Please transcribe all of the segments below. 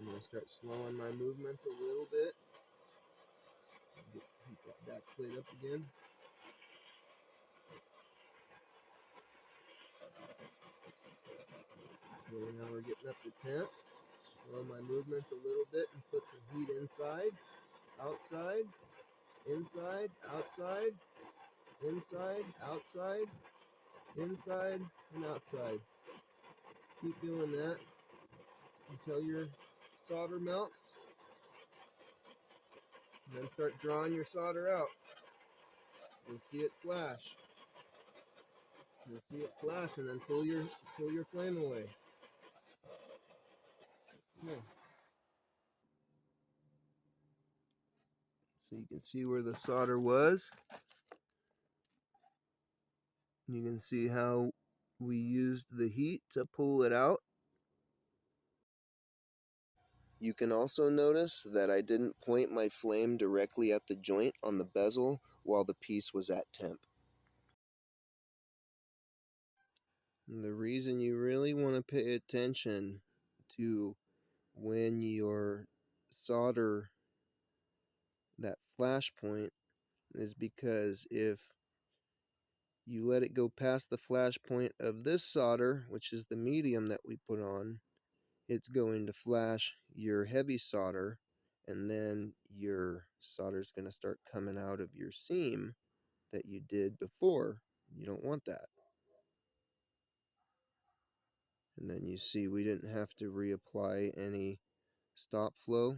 I'm going to start slowing my movements a little bit. Heat that back plate up again. Okay, now we're getting up to temp. Slow my movements a little bit and put some heat inside, outside, inside, outside, inside, outside, inside, and outside. Keep doing that until your solder melts. And then start drawing your solder out. You'll see it flash. You'll see it flash, and then pull your flame away. Okay. So you can see where the solder was. You can see how we used the heat to pull it out. You can also notice that I didn't point my flame directly at the joint on the bezel while the piece was at temp. And the reason you really want to pay attention to when your solder that flash point is because if you let it go past the flash point of this solder, which is the medium that we put on, it's going to flash your heavy solder, and then your solder is going to start coming out of your seam that you did before. You don't want that. And then you see we didn't have to reapply any stop flow,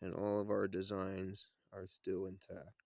and all of our designs are still intact.